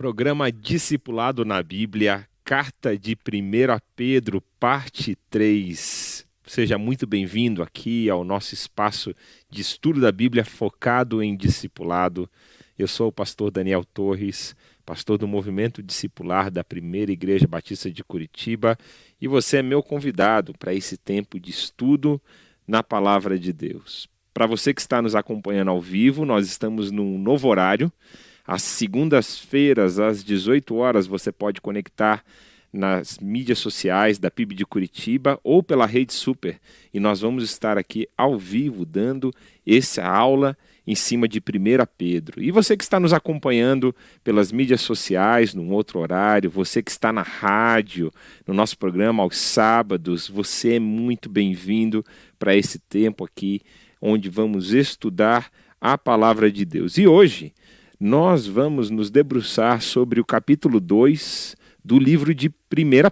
Programa Discipulado na Bíblia, Carta de 1 Pedro, parte 3. Seja muito bem-vindo aqui ao nosso espaço de estudo da Bíblia focado em discipulado. Eu sou o pastor Daniel Torres, pastor do Movimento Discipular da Primeira Igreja Batista de Curitiba, e você é meu convidado para esse tempo de estudo na Palavra de Deus. Para você que está nos acompanhando ao vivo, nós estamos num novo horário. Às segundas-feiras, às 18 horas, você pode conectar nas mídias sociais da PIB de Curitiba ou pela Rede Super. E nós vamos estar aqui ao vivo dando essa aula em cima de 1 Pedro. E você que está nos acompanhando pelas mídias sociais, num outro horário, você que está na rádio, no nosso programa aos sábados, você é muito bem-vindo para esse tempo aqui, onde vamos estudar a Palavra de Deus. E hoje nós vamos nos debruçar sobre o capítulo 2 do livro de 1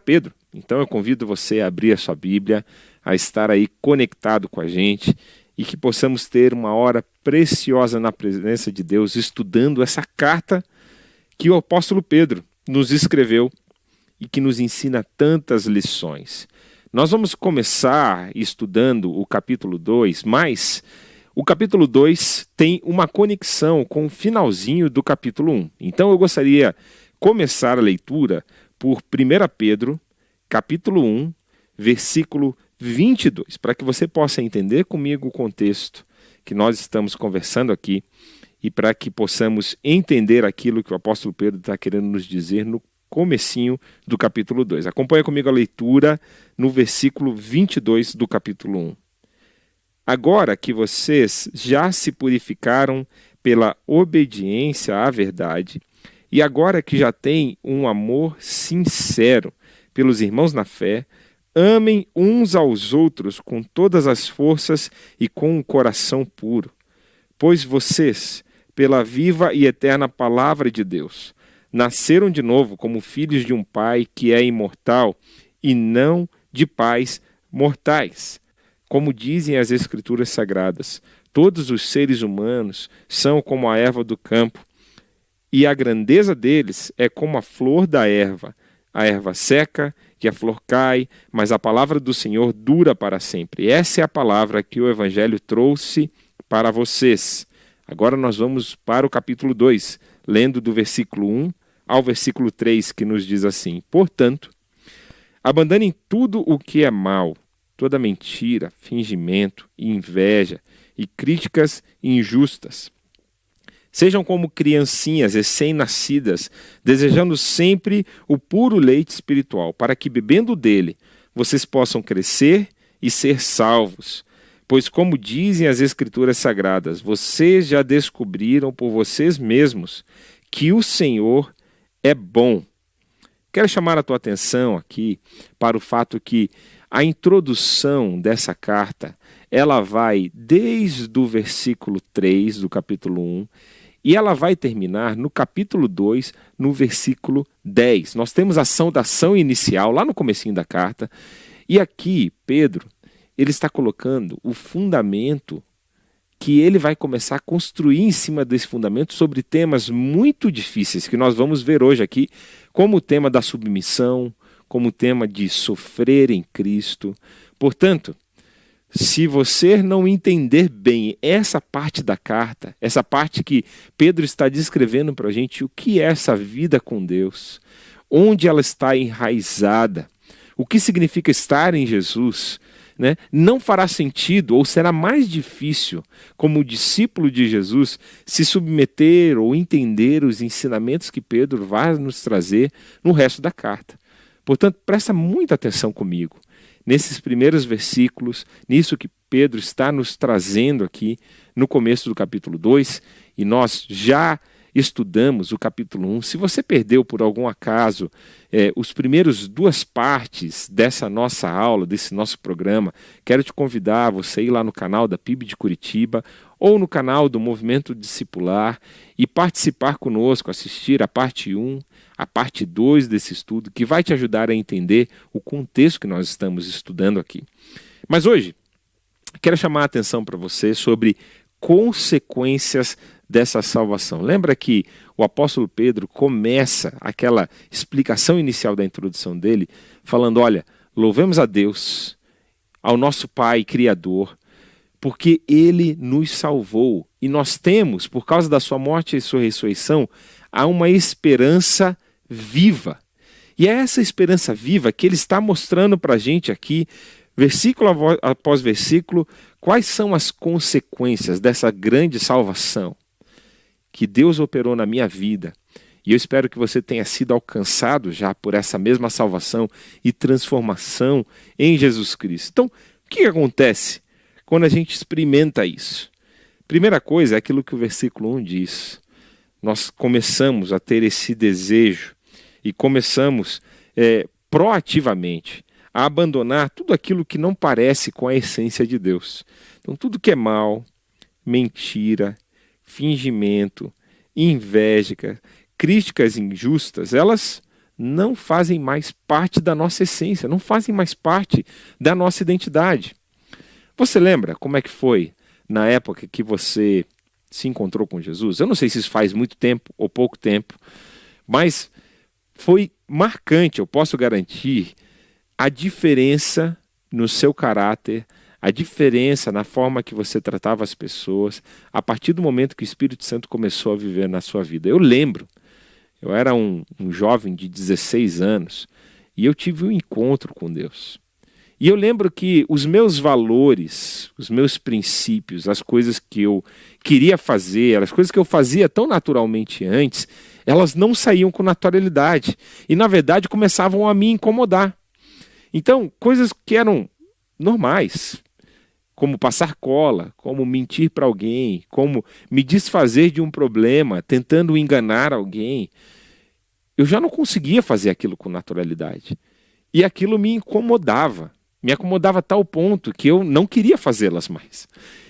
Pedro. Então eu convido você a abrir a sua Bíblia, a estar aí conectado com a gente e que possamos ter uma hora preciosa na presença de Deus, estudando essa carta que o apóstolo Pedro nos escreveu e que nos ensina tantas lições. Nós vamos começar estudando o capítulo 2, mas o capítulo 2 tem uma conexão com o finalzinho do capítulo 1. Então eu gostaria de começar a leitura por 1 Pedro, capítulo 1, versículo 22, para que você possa entender comigo o contexto que nós estamos conversando aqui e para que possamos entender aquilo que o apóstolo Pedro está querendo nos dizer no comecinho do capítulo 2. Acompanhe comigo a leitura no versículo 22 do capítulo 1. Agora que vocês já se purificaram pela obediência à verdade, e agora que já têm um amor sincero pelos irmãos na fé, amem uns aos outros com todas as forças e com um coração puro. Pois vocês, pela viva e eterna palavra de Deus, nasceram de novo como filhos de um Pai que é imortal e não de pais mortais. Como dizem as Escrituras Sagradas, todos os seres humanos são como a erva do campo, e a grandeza deles é como a flor da erva. A erva seca e a flor cai, mas a palavra do Senhor dura para sempre. Essa é a palavra que o Evangelho trouxe para vocês. Agora nós vamos para o capítulo 2, lendo do versículo 1 ao versículo 3, que nos diz assim: Portanto, abandonem tudo o que é mal, toda mentira, fingimento e inveja e críticas injustas. Sejam como criancinhas recém-nascidas, desejando sempre o puro leite espiritual, para que, bebendo dele, vocês possam crescer e ser salvos. Pois, como dizem as Escrituras Sagradas, vocês já descobriram por vocês mesmos que o Senhor é bom. Quero chamar a tua atenção aqui para o fato que a introdução dessa carta, ela vai desde o versículo 3 do capítulo 1 e ela vai terminar no capítulo 2, no versículo 10. Nós temos a saudação inicial lá no comecinho da carta e aqui Pedro, ele está colocando o fundamento que ele vai começar a construir em cima desse fundamento sobre temas muito difíceis que nós vamos ver hoje aqui, como o tema da submissão, como o tema de sofrer em Cristo. Portanto, se você não entender bem essa parte da carta, essa parte que Pedro está descrevendo para a gente, o que é essa vida com Deus, onde ela está enraizada, o que significa estar em Jesus, né? Não fará sentido ou será mais difícil, como discípulo de Jesus, se submeter ou entender os ensinamentos que Pedro vai nos trazer no resto da carta. Portanto, presta muita atenção comigo, nesses primeiros versículos, nisso que Pedro está nos trazendo aqui no começo do capítulo 2, e nós já estudamos o capítulo 1. Se você perdeu por algum acaso os primeiros duas partes dessa nossa aula, desse nosso programa, quero te convidar a você ir lá no canal da PIB de Curitiba ou no canal do Movimento Discipular e participar conosco, assistir a parte 1, a parte 2 desse estudo, que vai te ajudar a entender o contexto que nós estamos estudando aqui. Mas hoje, quero chamar a atenção para você sobre consequências dessa salvação. Lembra que o apóstolo Pedro começa aquela explicação inicial da introdução dele, falando, olha, louvemos a Deus, ao nosso Pai Criador, porque Ele nos salvou. E nós temos, por causa da sua morte e sua ressurreição, há uma esperança viva. E é essa esperança viva que Ele está mostrando para a gente aqui, versículo após versículo, quais são as consequências dessa grande salvação que Deus operou na minha vida. E eu espero que você tenha sido alcançado já por essa mesma salvação e transformação em Jesus Cristo. Então, o que acontece quando a gente experimenta isso? Primeira coisa é aquilo que o versículo 1 diz. Nós começamos a ter esse desejo e começamos proativamente a abandonar tudo aquilo que não parece com a essência de Deus. Então, tudo que é mal, mentira, fingimento, inveja, críticas injustas, elas não fazem mais parte da nossa essência, não fazem mais parte da nossa identidade. Você lembra como é que foi na época que você se encontrou com Jesus? Eu não sei se isso faz muito tempo ou pouco tempo, mas foi marcante, eu posso garantir, a diferença no seu caráter, a diferença na forma que você tratava as pessoas, a partir do momento que o Espírito Santo começou a viver na sua vida. Eu lembro, eu era um jovem de 16 anos e eu tive um encontro com Deus. E eu lembro que os meus valores, os meus princípios, as coisas que eu queria fazer, as coisas que eu fazia tão naturalmente antes, elas não saíam com naturalidade e, na verdade, começavam a me incomodar. Então, coisas que eram normais, como passar cola, como mentir para alguém, como me desfazer de um problema, tentando enganar alguém, eu já não conseguia fazer aquilo com naturalidade. E aquilo me acomodava a tal ponto que eu não queria fazê-las mais.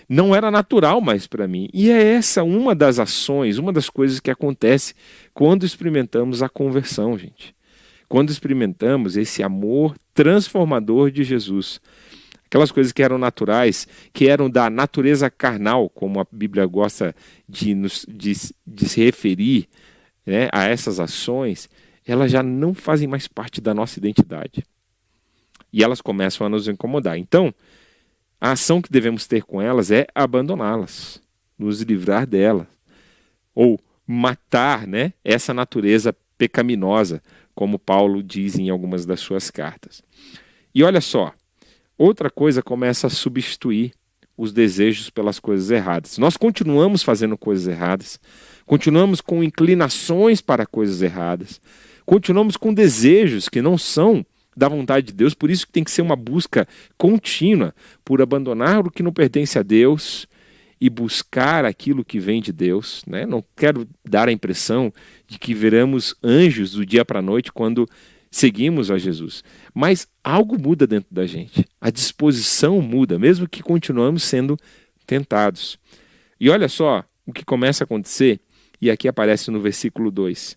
Não era natural mais para mim. E é essa uma das ações, uma das coisas que acontece quando experimentamos a conversão, gente. Quando experimentamos esse amor transformador de Jesus. Aquelas coisas que eram naturais, que eram da natureza carnal, como a Bíblia gosta de se referir, né, a essas ações, elas já não fazem mais parte da nossa identidade. E elas começam a nos incomodar. Então, a ação que devemos ter com elas é abandoná-las, nos livrar delas, ou matar, né, essa natureza pecaminosa, como Paulo diz em algumas das suas cartas. E olha só, outra coisa começa a substituir os desejos pelas coisas erradas. Nós continuamos fazendo coisas erradas, continuamos com inclinações para coisas erradas, continuamos com desejos que não são da vontade de Deus, por isso que tem que ser uma busca contínua por abandonar o que não pertence a Deus e buscar aquilo que vem de Deus, né? Não quero dar a impressão de que viramos anjos do dia para a noite quando seguimos a Jesus, mas algo muda dentro da gente, a disposição muda, mesmo que continuamos sendo tentados. E olha só o que começa a acontecer, e aqui aparece no versículo 2.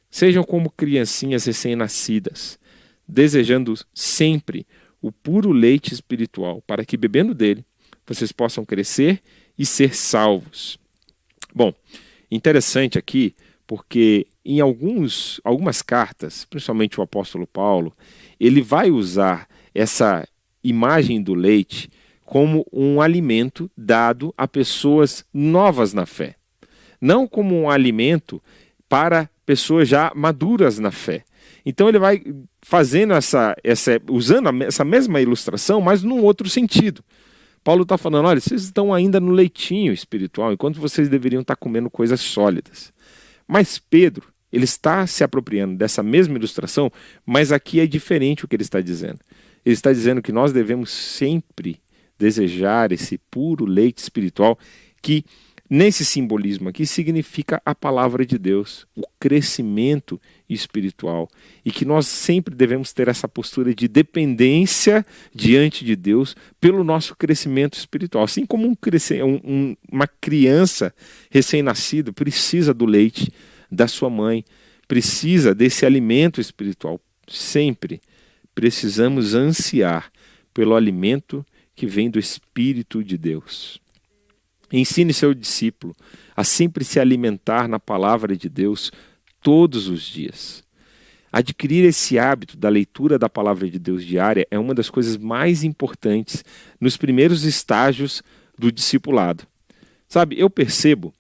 Sejam como criancinhas recém-nascidas, desejando sempre o puro leite espiritual, para que bebendo dele, vocês possam crescer e ser salvos. Bom, interessante aqui, porque em algumas cartas, principalmente o apóstolo Paulo, ele vai usar essa imagem do leite como um alimento dado a pessoas novas na fé. Não como um alimento para pessoas já maduras na fé. Então ele vai fazendo usando essa mesma ilustração, mas num outro sentido. Paulo está falando, olha, vocês estão ainda no leitinho espiritual, enquanto vocês deveriam estar comendo coisas sólidas. Mas Pedro, ele está se apropriando dessa mesma ilustração, mas aqui é diferente o que ele está dizendo. Ele está dizendo que nós devemos sempre desejar esse puro leite espiritual que, nesse simbolismo aqui, significa a palavra de Deus, o crescimento espiritual. E que nós sempre devemos ter essa postura de dependência diante de Deus pelo nosso crescimento espiritual. Assim como uma criança recém-nascida precisa do leite da sua mãe, precisa desse alimento espiritual. Sempre precisamos ansiar pelo alimento que vem do Espírito de Deus. Ensine seu discípulo a sempre se alimentar na palavra de Deus todos os dias. Adquirir esse hábito da leitura da palavra de Deus diária é uma das coisas mais importantes nos primeiros estágios do discipulado. Sabe, eu percebo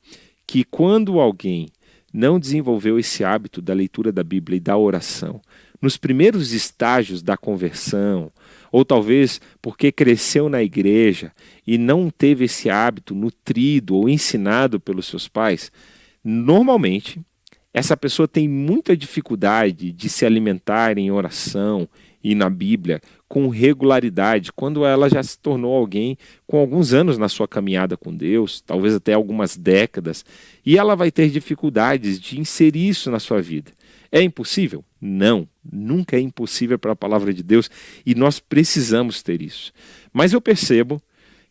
que quando alguém não desenvolveu esse hábito da leitura da Bíblia e da oração, nos primeiros estágios da conversão, ou talvez porque cresceu na igreja e não teve esse hábito nutrido ou ensinado pelos seus pais, normalmente essa pessoa tem muita dificuldade de se alimentar em oração e na Bíblia com regularidade, quando ela já se tornou alguém com alguns anos na sua caminhada com Deus, talvez até algumas décadas, e ela vai ter dificuldades de inserir isso na sua vida. É impossível? Não, nunca é impossível para a palavra de Deus e nós precisamos ter isso. Mas eu percebo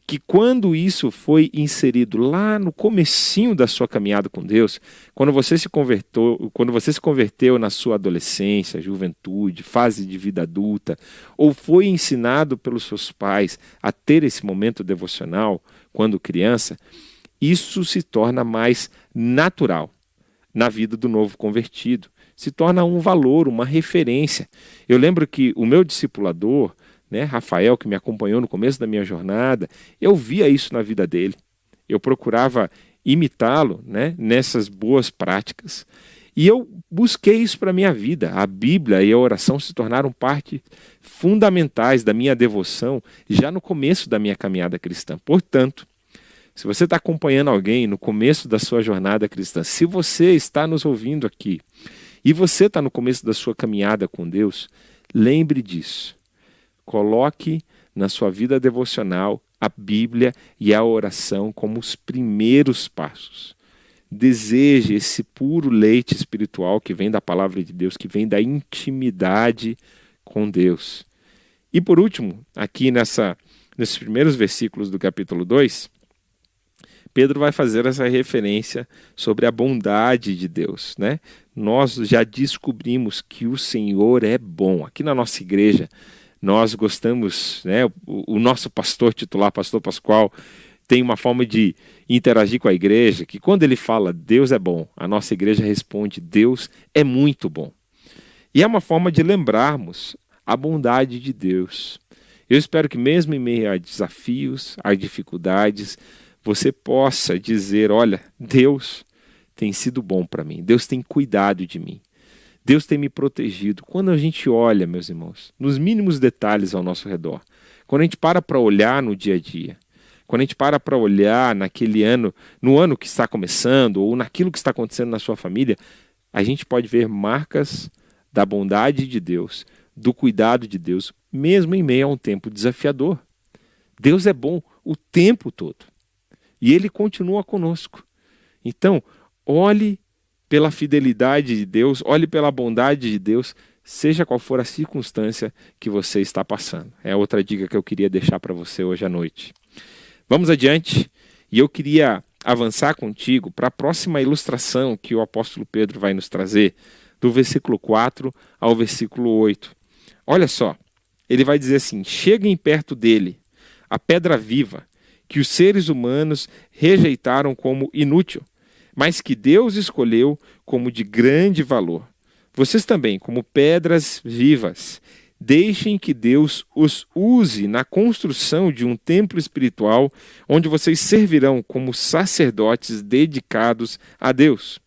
que quando isso foi inserido lá no comecinho da sua caminhada com Deus, quando você se converteu na sua adolescência, juventude, fase de vida adulta, ou foi ensinado pelos seus pais a ter esse momento devocional quando criança, isso se torna mais natural na vida do novo convertido. Se torna um valor, uma referência. Eu lembro que o meu discipulador, Rafael, que me acompanhou no começo da minha jornada, eu via isso na vida dele. Eu procurava imitá-lo, nessas boas práticas. E eu busquei isso para a minha vida. A Bíblia e a oração se tornaram parte fundamentais da minha devoção já no começo da minha caminhada cristã. Portanto, se você está acompanhando alguém no começo da sua jornada cristã, se você está nos ouvindo aqui e você está no começo da sua caminhada com Deus, lembre disso. Coloque na sua vida devocional a Bíblia e a oração como os primeiros passos. Deseje esse puro leite espiritual que vem da palavra de Deus, que vem da intimidade com Deus. E por último, aqui nesses primeiros versículos do capítulo 2, Pedro vai fazer essa referência sobre a bondade de Deus, Nós já descobrimos que o Senhor é bom. Aqui na nossa igreja, nós gostamos, o nosso pastor titular, pastor Pascoal, tem uma forma de interagir com a igreja, que quando ele fala Deus é bom, a nossa igreja responde Deus é muito bom. E é uma forma de lembrarmos a bondade de Deus. Eu espero que mesmo em meio a desafios, a dificuldades, você possa dizer, olha, Deus tem sido bom para mim, Deus tem cuidado de mim, Deus tem me protegido. Quando a gente olha, meus irmãos, nos mínimos detalhes ao nosso redor, quando a gente para olhar no dia a dia, quando a gente para olhar naquele ano, no ano que está começando, ou naquilo que está acontecendo na sua família, a gente pode ver marcas da bondade de Deus, do cuidado de Deus, mesmo em meio a um tempo desafiador. Deus é bom o tempo todo. E Ele continua conosco. Então, olhe pela fidelidade de Deus, olhe pela bondade de Deus, seja qual for a circunstância que você está passando. É outra dica que eu queria deixar para você hoje à noite. Vamos adiante, e eu queria avançar contigo para a próxima ilustração que o apóstolo Pedro vai nos trazer, do versículo 4 ao versículo 8. Olha só, ele vai dizer assim: cheguem perto dele, a pedra viva, que os seres humanos rejeitaram como inútil, mas que Deus escolheu como de grande valor. Vocês também, como pedras vivas, deixem que Deus os use na construção de um templo espiritual, onde vocês servirão como sacerdotes dedicados a Deus.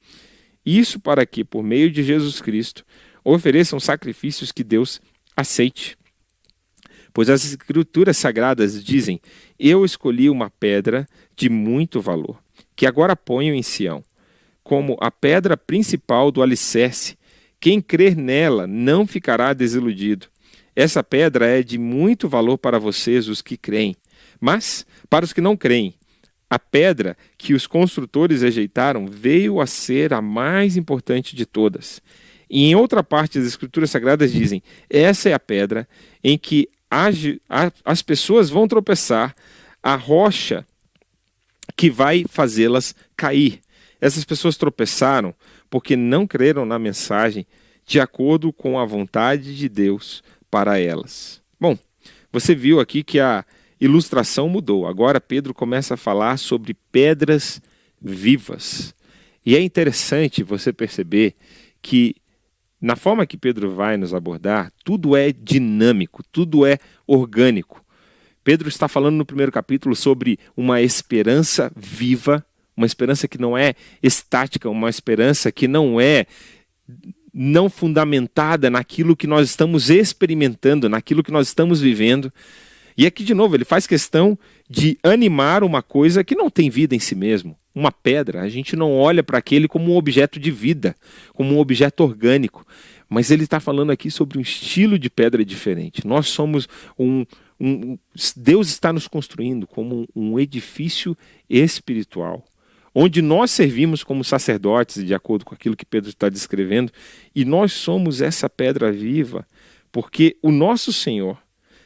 Isso para que, por meio de Jesus Cristo, ofereçam sacrifícios que Deus aceite. Pois as Escrituras Sagradas dizem: eu escolhi uma pedra de muito valor, que agora ponho em Sião, como a pedra principal do alicerce. Quem crer nela não ficará desiludido. Essa pedra é de muito valor para vocês, os que creem. Mas, para os que não creem, a pedra que os construtores rejeitaram veio a ser a mais importante de todas. E em outra parte, as Escrituras Sagradas dizem: essa é a pedra em que as pessoas vão tropeçar, a rocha que vai fazê-las cair. Essas pessoas tropeçaram porque não creram na mensagem de acordo com a vontade de Deus para elas. Bom, você viu aqui que a ilustração mudou. Agora Pedro começa a falar sobre pedras vivas. E é interessante você perceber que, na forma que Pedro vai nos abordar, tudo é dinâmico, tudo é orgânico. Pedro está falando no primeiro capítulo sobre uma esperança viva, uma esperança que não é estática, uma esperança que não fundamentada naquilo que nós estamos experimentando, naquilo que nós estamos vivendo. E aqui, de novo, ele faz questão de animar uma coisa que não tem vida em si mesmo. Uma pedra, a gente não olha para aquele como um objeto de vida, como um objeto orgânico. Mas ele está falando aqui sobre um estilo de pedra diferente. Nós somos Deus está nos construindo como um edifício espiritual, onde nós servimos como sacerdotes, de acordo com aquilo que Pedro está descrevendo, e nós somos essa pedra viva, porque o nosso Senhor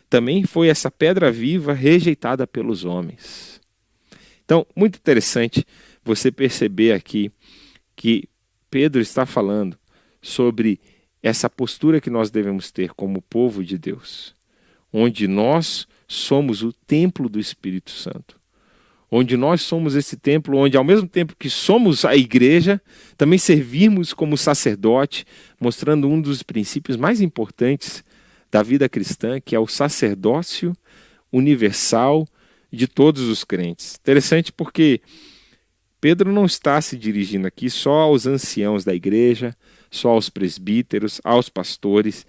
também foi essa pedra viva rejeitada pelos homens. Então, muito interessante você perceber aqui que Pedro está falando sobre essa postura que nós devemos ter como povo de Deus, onde nós somos o templo do Espírito Santo, onde nós somos esse templo, onde ao mesmo tempo que somos a igreja, também servimos como sacerdote, mostrando um dos princípios mais importantes da vida cristã, que é o sacerdócio universal de todos os crentes. Interessante porque Pedro não está se dirigindo aqui só aos anciãos da igreja, só aos presbíteros, aos pastores.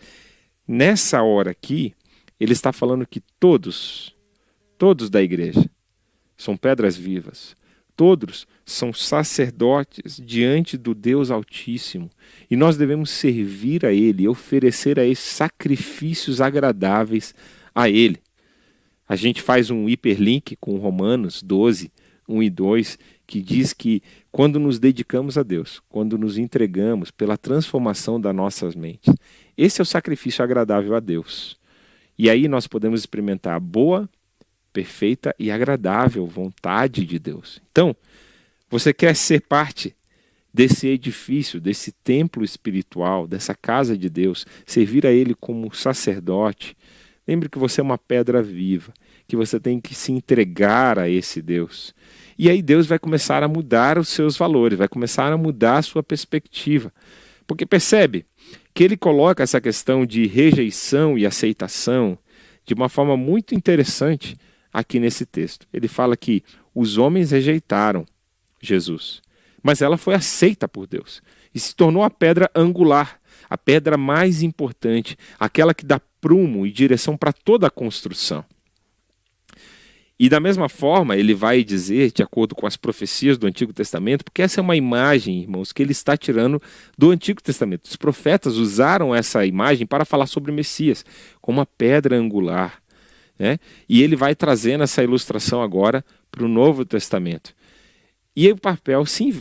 Nessa hora aqui, ele está falando que todos da igreja são pedras vivas. Todos são sacerdotes diante do Deus Altíssimo. E nós devemos servir a Ele, oferecer a Ele sacrifícios agradáveis a Ele. A gente faz um hiperlink com Romanos 12, 1 e 2, que diz que quando nos dedicamos a Deus, quando nos entregamos pela transformação das nossas mentes, esse é o sacrifício agradável a Deus. E aí nós podemos experimentar a boa, perfeita e agradável vontade de Deus. Então, você quer ser parte desse edifício, desse templo espiritual, dessa casa de Deus, servir a Ele como sacerdote. Lembre que você é uma pedra viva, que você tem que se entregar a esse Deus. E aí Deus vai começar a mudar os seus valores, vai começar a mudar a sua perspectiva. Porque percebe que ele coloca essa questão de rejeição e aceitação de uma forma muito interessante aqui nesse texto. Ele fala que os homens rejeitaram Jesus, mas ela foi aceita por Deus e se tornou a pedra angular, a pedra mais importante, aquela que dá prumo e direção para toda a construção. E da mesma forma, ele vai dizer, de acordo com as profecias do Antigo Testamento, porque essa é uma imagem, irmãos, que ele está tirando do Antigo Testamento. Os profetas usaram essa imagem para falar sobre o Messias, como uma pedra angular, né? E ele vai trazendo essa ilustração agora para o Novo Testamento. E aí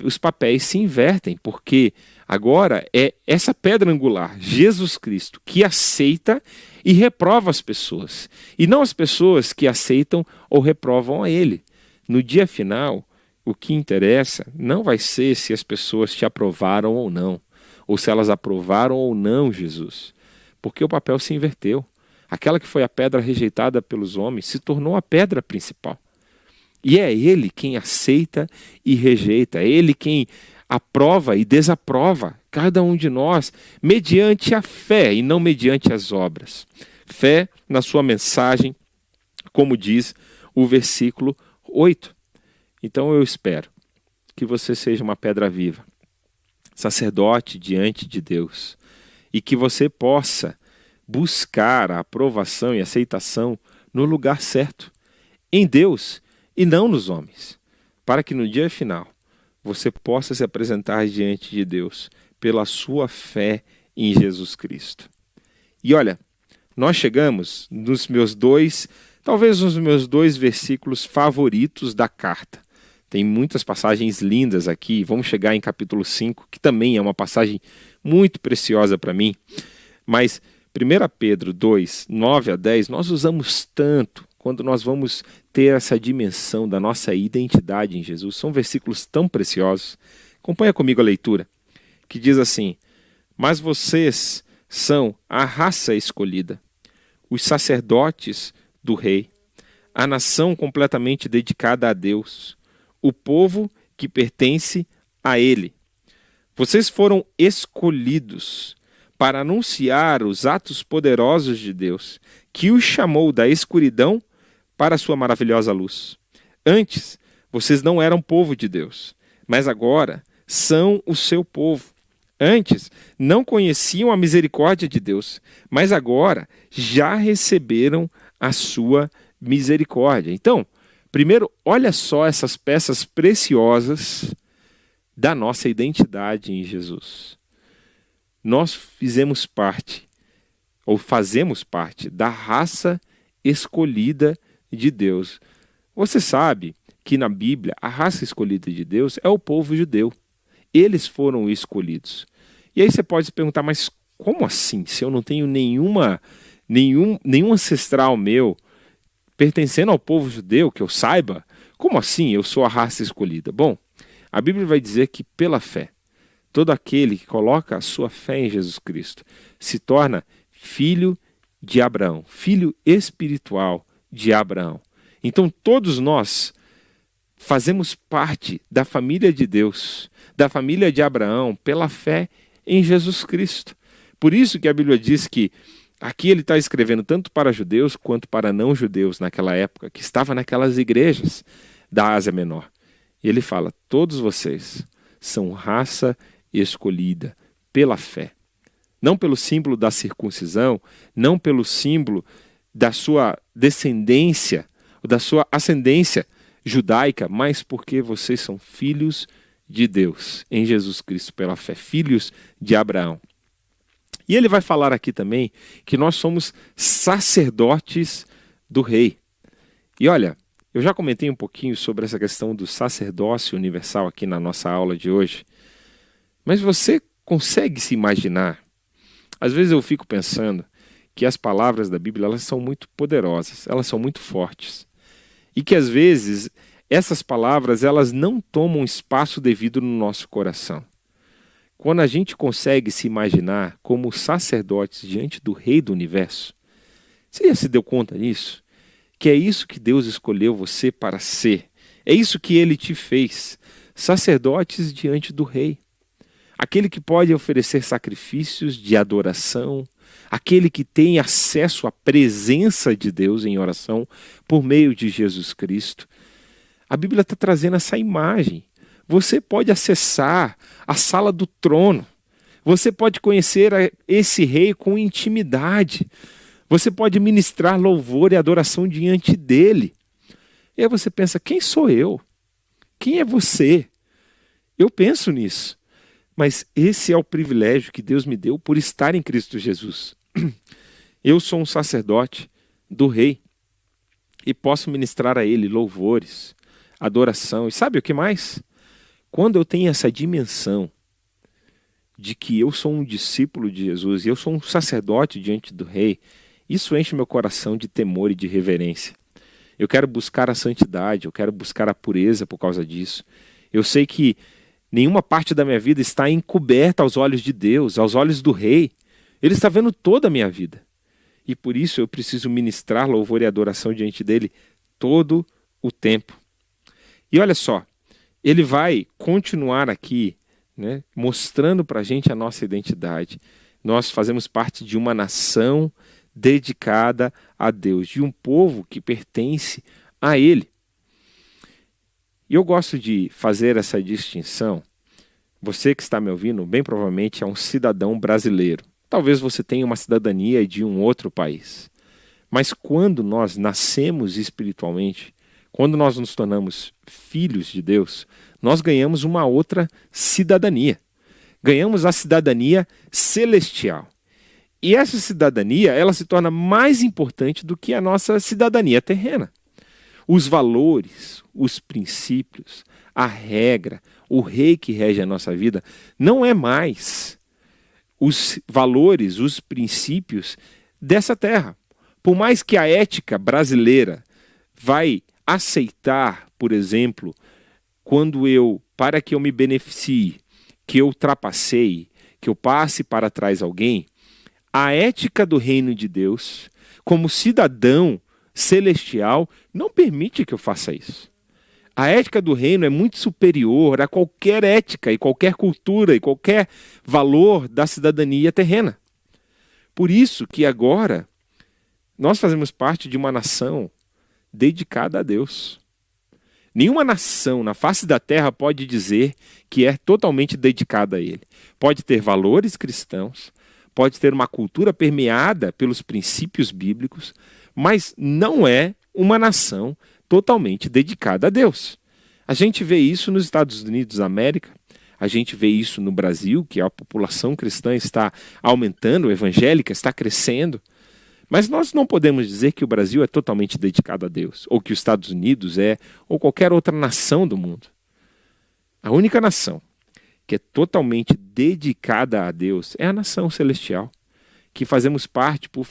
os papéis se invertem, porque agora é essa pedra angular, Jesus Cristo, que aceita e reprova as pessoas. E não as pessoas que aceitam ou reprovam a Ele. No dia final, o que interessa não vai ser se as pessoas te aprovaram ou não, ou se elas aprovaram ou não Jesus, porque o papel se inverteu. Aquela que foi a pedra rejeitada pelos homens se tornou a pedra principal. E é Ele quem aceita e rejeita, é Ele quem aprova e desaprova cada um de nós mediante a fé e não mediante as obras. Fé na sua mensagem, como diz o versículo 8. Então eu espero que você seja uma pedra viva, sacerdote diante de Deus, e que você possa buscar a aprovação e aceitação no lugar certo, em Deus e não nos homens, para que no dia final você possa se apresentar diante de Deus pela sua fé em Jesus Cristo. E olha, nós chegamos talvez nos meus dois versículos favoritos da carta. Tem muitas passagens lindas aqui, vamos chegar em capítulo 5, que também é uma passagem muito preciosa para mim, mas 1 Pedro 2, 9 a 10, nós usamos tanto quando nós vamos ter essa dimensão da nossa identidade em Jesus. São versículos tão preciosos. Acompanha comigo a leitura, que diz assim: mas vocês são a raça escolhida, os sacerdotes do rei, a nação completamente dedicada a Deus, o povo que pertence a Ele. Vocês foram escolhidos para anunciar os atos poderosos de Deus, que os chamou da escuridão para a sua maravilhosa luz. Antes, vocês não eram povo de Deus, mas agora são o seu povo. Antes, não conheciam a misericórdia de Deus, mas agora já receberam a sua misericórdia. Então, primeiro, olha só essas peças preciosas da nossa identidade em Jesus. Nós fizemos parte, ou fazemos parte, da raça escolhida de Deus. Você sabe que na Bíblia a raça escolhida de Deus é o povo judeu. Eles foram escolhidos. E aí você pode se perguntar, mas como assim? Se eu não tenho nenhum ancestral meu pertencendo ao povo judeu, que eu saiba, como assim eu sou a raça escolhida? Bom, a Bíblia vai dizer que pela fé, todo aquele que coloca a sua fé em Jesus Cristo se torna filho de Abraão, filho espiritual de Abraão. Então todos nós fazemos parte da família de Deus, da família de Abraão, pela fé em Jesus Cristo. Por isso que a Bíblia diz que aqui ele está escrevendo tanto para judeus quanto para não-judeus naquela época, que estava naquelas igrejas da Ásia Menor. E ele fala, todos vocês são raça escolhida pela fé. Não pelo símbolo da circuncisão, não pelo símbolo da sua descendência, da sua ascendência judaica, mas porque vocês são filhos de Deus, em Jesus Cristo, pela fé, filhos de Abraão. E ele vai falar aqui também que nós somos sacerdotes do rei. E olha, eu já comentei um pouquinho sobre essa questão do sacerdócio universal aqui na nossa aula de hoje, mas você consegue se imaginar? Às vezes eu fico pensando que as palavras da Bíblia elas são muito poderosas, elas são muito fortes. E que às vezes essas palavras elas não tomam espaço devido no nosso coração. Quando a gente consegue se imaginar como sacerdotes diante do Rei do Universo, você já se deu conta disso? Que é isso que Deus escolheu você para ser. É isso que Ele te fez. Sacerdotes diante do Rei. Aquele que pode oferecer sacrifícios de adoração, aquele que tem acesso à presença de Deus em oração por meio de Jesus Cristo. A Bíblia está trazendo essa imagem. Você pode acessar a sala do trono. Você pode conhecer esse rei com intimidade. Você pode ministrar louvor e adoração diante dele. E aí você pensa, quem sou eu? Quem é você? Eu penso nisso. Mas esse é o privilégio que Deus me deu por estar em Cristo Jesus. Eu sou um sacerdote do rei e posso ministrar a ele louvores, adoração. E sabe o que mais? Quando eu tenho essa dimensão de que eu sou um discípulo de Jesus e eu sou um sacerdote diante do rei, isso enche meu coração de temor e de reverência. Eu quero buscar a santidade, eu quero buscar a pureza por causa disso. Eu sei que nenhuma parte da minha vida está encoberta aos olhos de Deus, aos olhos do rei. Ele está vendo toda a minha vida. E por isso eu preciso ministrar louvor e adoração diante dele todo o tempo. E olha só, ele vai continuar aqui, né, mostrando para a gente a nossa identidade. Nós fazemos parte de uma nação dedicada a Deus, de um povo que pertence a Ele. E eu gosto de fazer essa distinção. Você que está me ouvindo, bem provavelmente é um cidadão brasileiro. Talvez você tenha uma cidadania de um outro país. Mas quando nós nascemos espiritualmente, quando nós nos tornamos filhos de Deus, nós ganhamos uma outra cidadania. Ganhamos a cidadania celestial. E essa cidadania, ela se torna mais importante do que a nossa cidadania terrena. Os valores, os princípios, a regra, o rei que rege a nossa vida, não é mais os valores, os princípios dessa terra. Por mais que a ética brasileira vai aceitar, por exemplo, para que eu me beneficie, que eu ultrapassei, que eu passe para trás alguém, a ética do reino de Deus, como cidadão celestial não permite que eu faça isso. A ética do reino é muito superior a qualquer ética e qualquer cultura e qualquer valor da cidadania terrena. Por isso que agora nós fazemos parte de uma nação dedicada a Deus. Nenhuma nação na face da terra pode dizer que é totalmente dedicada a Ele. Pode ter valores cristãos, pode ter uma cultura permeada pelos princípios bíblicos, mas não é uma nação totalmente dedicada a Deus. A gente vê isso nos Estados Unidos da América, a gente vê isso no Brasil, que a população cristã está aumentando, evangélica está crescendo. Mas nós não podemos dizer que o Brasil é totalmente dedicado a Deus, ou que os Estados Unidos é, ou qualquer outra nação do mundo. A única nação que é totalmente dedicada a Deus é a nação celestial, que fazemos parte por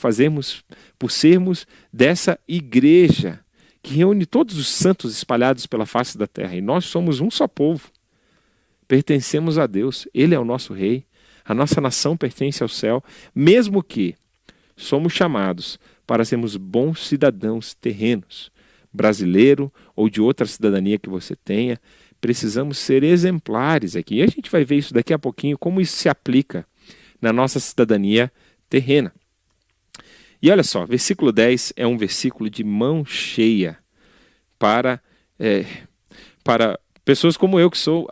sermos dessa igreja que reúne todos os santos espalhados pela face da terra. E nós somos um só povo. Pertencemos a Deus. Ele é o nosso rei. A nossa nação pertence ao céu, mesmo que somos chamados para sermos bons cidadãos terrenos, brasileiro ou de outra cidadania que você tenha. Precisamos ser exemplares aqui. E a gente vai ver isso daqui a pouquinho, como isso se aplica na nossa cidadania terrena. E olha só, versículo 10 é um versículo de mão cheia para pessoas como eu, que sou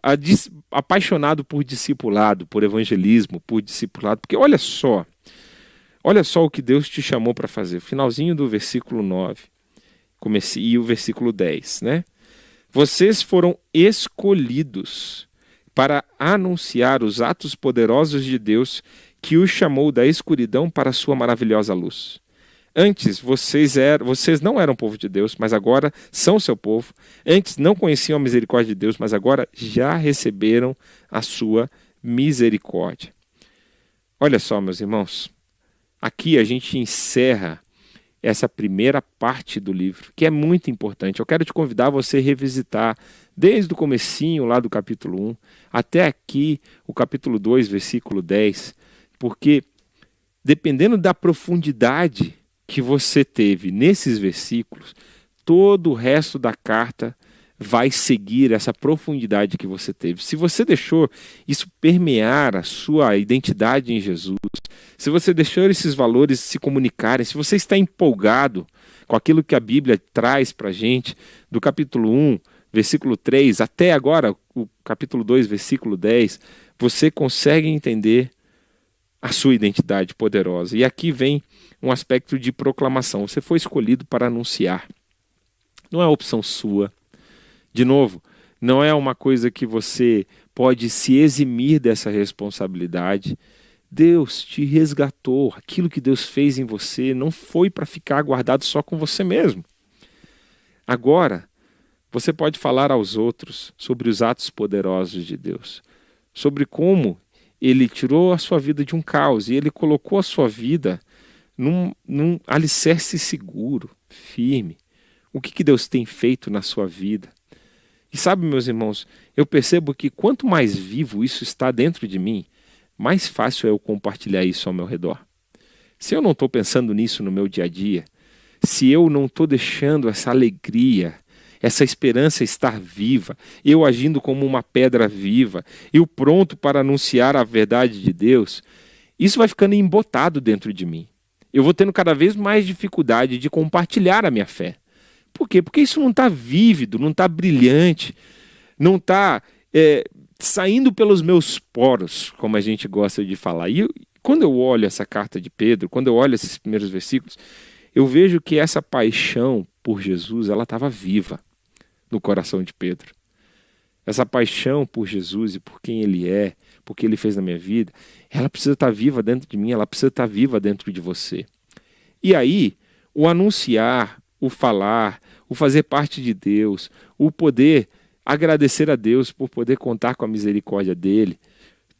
apaixonado por discipulado, por evangelismo, por discipulado. Porque olha só o que Deus te chamou para fazer. Finalzinho do versículo 9 e o versículo 10, né? Vocês foram escolhidos para anunciar os atos poderosos de Deus que os chamou da escuridão para a sua maravilhosa luz. Antes, vocês não eram povo de Deus, mas agora são seu povo. Antes, não conheciam a misericórdia de Deus, mas agora já receberam a sua misericórdia. Olha só, meus irmãos, aqui a gente encerra essa primeira parte do livro, que é muito importante. Eu quero te convidar a você revisitar desde o comecinho lá do capítulo 1 até aqui o capítulo 2, versículo 10, porque dependendo da profundidade que você teve nesses versículos, todo o resto da carta vai seguir essa profundidade que você teve. Se você deixou isso permear a sua identidade em Jesus, se você deixou esses valores se comunicarem, se você está empolgado com aquilo que a Bíblia traz para a gente, do capítulo 1, versículo 3, até agora o capítulo 2, versículo 10, você consegue entender a sua identidade poderosa. E aqui vem um aspecto de proclamação. Você foi escolhido para anunciar. Não é opção sua. De novo, não é uma coisa que você pode se eximir dessa responsabilidade. Deus te resgatou. Aquilo que Deus fez em você não foi para ficar guardado só com você mesmo. Agora, você pode falar aos outros sobre os atos poderosos de Deus, sobre como Ele tirou a sua vida de um caos e Ele colocou a sua vida num alicerce seguro, firme. O que Deus tem feito na sua vida? E sabe, meus irmãos, eu percebo que quanto mais vivo isso está dentro de mim, mais fácil é eu compartilhar isso ao meu redor. Se eu não estou pensando nisso no meu dia a dia, se eu não estou deixando essa alegria, essa esperança estar viva, eu agindo como uma pedra viva, eu pronto para anunciar a verdade de Deus, isso vai ficando embotado dentro de mim. Eu vou tendo cada vez mais dificuldade de compartilhar a minha fé. Por quê? Porque isso não está vívido, não está brilhante, não está saindo pelos meus poros, como a gente gosta de falar. E quando eu olho essa carta de Pedro, quando eu olho esses primeiros versículos, eu vejo que essa paixão por Jesus, ela estava viva no coração de Pedro. Essa paixão por Jesus e por quem Ele é, por que Ele fez na minha vida, ela precisa estar viva dentro de mim, ela precisa estar viva dentro de você. E aí, o anunciar, o falar, o fazer parte de Deus, o poder agradecer a Deus por poder contar com a misericórdia dEle,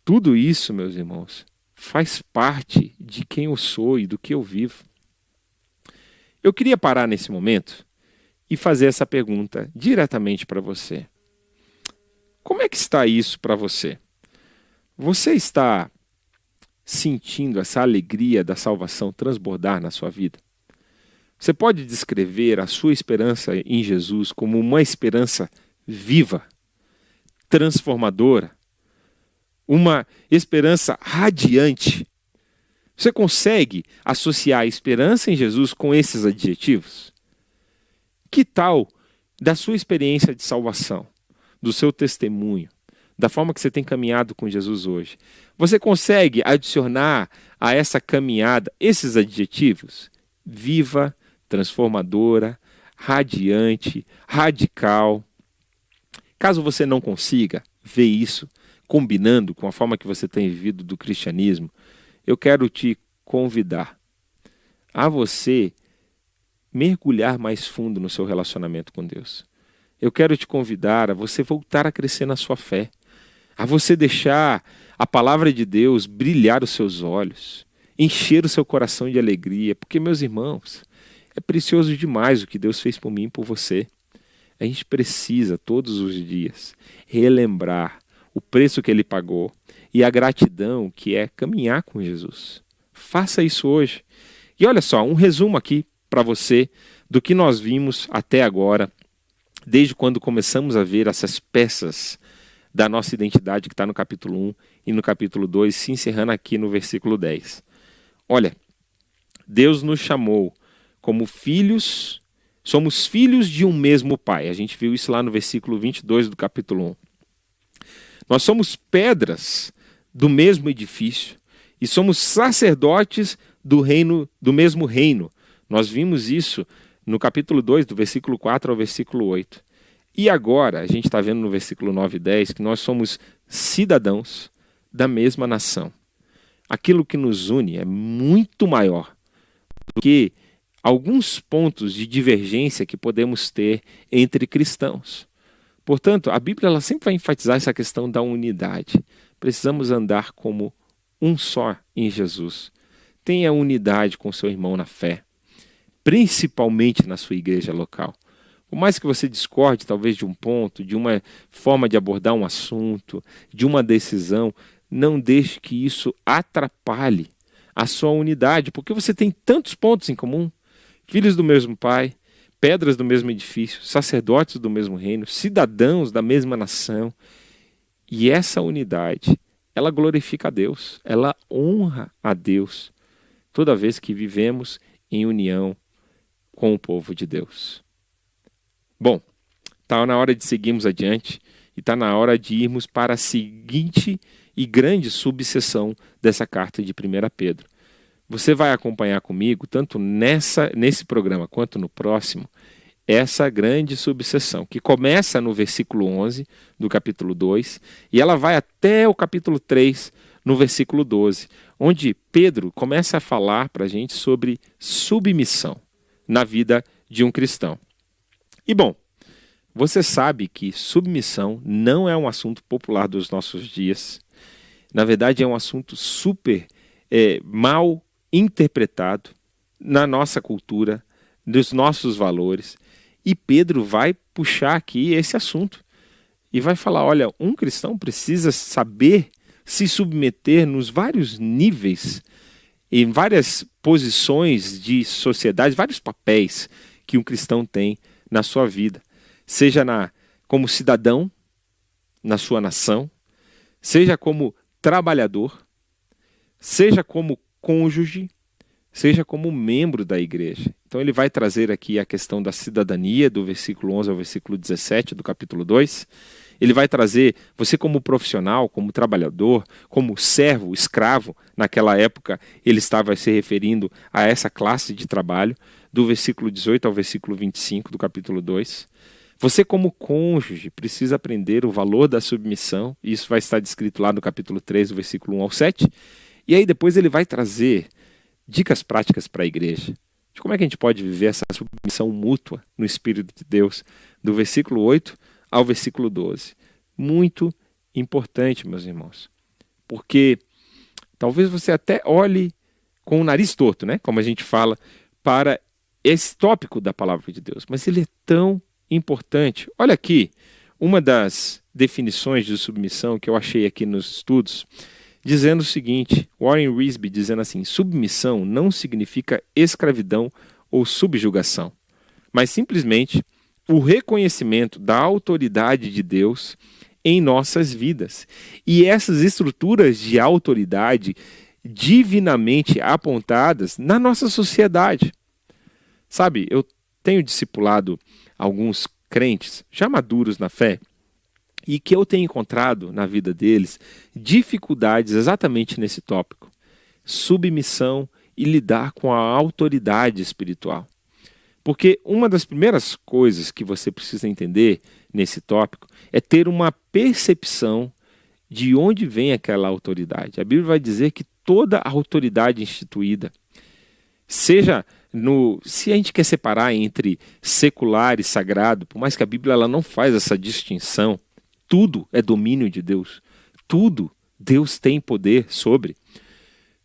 tudo isso, meus irmãos, faz parte de quem eu sou e do que eu vivo. Eu queria parar nesse momento e fazer essa pergunta diretamente para você. Como é que está isso para você? Você está sentindo essa alegria da salvação transbordar na sua vida? Você pode descrever a sua esperança em Jesus como uma esperança viva, transformadora, uma esperança radiante? Você consegue associar a esperança em Jesus com esses adjetivos? Que tal da sua experiência de salvação, do seu testemunho, da forma que você tem caminhado com Jesus hoje? Você consegue adicionar a essa caminhada esses adjetivos? Viva, transformadora, radiante, radical. Caso você não consiga ver isso combinando com a forma que você tem vivido do cristianismo, eu quero te convidar a você mergulhar mais fundo no seu relacionamento com Deus. Eu quero te convidar a você voltar a crescer na sua fé, a você deixar a palavra de Deus brilhar os seus olhos, encher o seu coração de alegria, porque, meus irmãos, é precioso demais o que Deus fez por mim e por você. A gente precisa, todos os dias, relembrar o preço que Ele pagou e a gratidão que é caminhar com Jesus. Faça isso hoje. E olha só, um resumo aqui para você do que nós vimos até agora, desde quando começamos a ver essas peças da nossa identidade que está no capítulo 1 e no capítulo 2, se encerrando aqui no versículo 10. Olha, Deus nos chamou como filhos, somos filhos de um mesmo Pai. A gente viu isso lá no versículo 22 do capítulo 1. Nós somos pedras do mesmo edifício e somos sacerdotes do mesmo reino. Nós vimos isso no capítulo 2, do versículo 4 ao versículo 8. E agora, a gente está vendo no versículo 9 e 10 que nós somos cidadãos da mesma nação. Aquilo que nos une é muito maior do que alguns pontos de divergência que podemos ter entre cristãos. Portanto, a Bíblia ela sempre vai enfatizar essa questão da unidade. Precisamos andar como um só em Jesus. Tenha unidade com seu irmão na fé, principalmente na sua igreja local. Por mais que você discorde talvez de um ponto, de uma forma de abordar um assunto, de uma decisão, não deixe que isso atrapalhe a sua unidade, porque você tem tantos pontos em comum. Filhos do mesmo Pai, pedras do mesmo edifício, sacerdotes do mesmo reino, cidadãos da mesma nação. E essa unidade, ela glorifica a Deus, ela honra a Deus toda vez que vivemos em união com o povo de Deus. Bom, está na hora de seguirmos adiante e está na hora de irmos para a seguinte e grande subseção dessa carta de 1 Pedro. Você vai acompanhar comigo, tanto nesse programa quanto no próximo, essa grande subseção, que começa no versículo 11 do capítulo 2, e ela vai até o capítulo 3, no versículo 12, onde Pedro começa a falar para a gente sobre submissão na vida de um cristão. E bom, você sabe que submissão não é um assunto popular dos nossos dias. Na verdade, é um assunto super mal interpretado na nossa cultura, dos nossos valores. E Pedro vai puxar aqui esse assunto e vai falar, olha, um cristão precisa saber se submeter nos vários níveis, em várias posições de sociedade, vários papéis que um cristão tem na sua vida. Seja como cidadão na sua nação, seja como trabalhador, seja como cônjuge, seja como membro da igreja. Então ele vai trazer aqui a questão da cidadania, do versículo 11 ao versículo 17 do capítulo 2. Ele vai trazer você como profissional, como trabalhador, como servo, escravo. Naquela época ele estava se referindo a essa classe de trabalho, do versículo 18 ao versículo 25 do capítulo 2. Você como cônjuge precisa aprender o valor da submissão. Isso vai estar descrito lá no capítulo 3, do versículo 1 ao 7. E aí depois ele vai trazer dicas práticas para a igreja, de como é que a gente pode viver essa submissão mútua no Espírito de Deus, do versículo 8 ao versículo 12. Muito importante, meus irmãos, porque talvez você até olhe com o nariz torto, né? Como a gente fala, para esse tópico da palavra de Deus, mas ele é tão importante. Olha aqui, uma das definições de submissão que eu achei aqui nos estudos, dizendo o seguinte, Warren Wiersbe dizendo assim, submissão não significa escravidão ou subjugação, mas simplesmente o reconhecimento da autoridade de Deus em nossas vidas. E essas estruturas de autoridade divinamente apontadas na nossa sociedade. Sabe, eu tenho discipulado alguns crentes já maduros na fé e que eu tenho encontrado na vida deles dificuldades exatamente nesse tópico: submissão e lidar com a autoridade espiritual. Porque uma das primeiras coisas que você precisa entender nesse tópico é ter uma percepção de onde vem aquela autoridade. A Bíblia vai dizer que toda a autoridade instituída, seja se a gente quer separar entre secular e sagrado, por mais que a Bíblia ela não faz essa distinção, tudo é domínio de Deus. Tudo Deus tem poder sobre.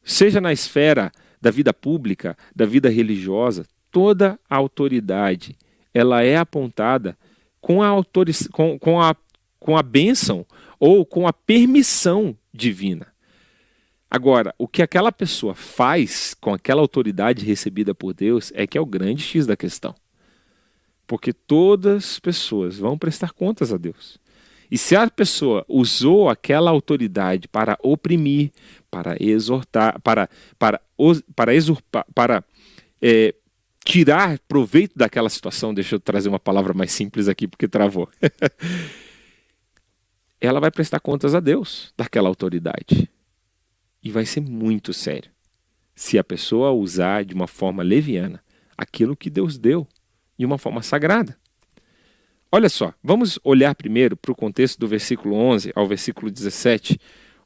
Seja na esfera da vida pública, da vida religiosa, toda a autoridade ela é apontada com a bênção ou com a permissão divina. Agora, o que aquela pessoa faz com aquela autoridade recebida por Deus é que é o grande X da questão. Porque todas as pessoas vão prestar contas a Deus. E se a pessoa usou aquela autoridade para oprimir, para exortar, para usurpar, para tirar proveito daquela situação, deixa eu trazer uma palavra mais simples aqui porque travou. Ela vai prestar contas a Deus daquela autoridade. E vai ser muito sério se a pessoa usar de uma forma leviana aquilo que Deus deu de uma forma sagrada. Olha só, vamos olhar primeiro para o contexto do versículo 11 ao versículo 17,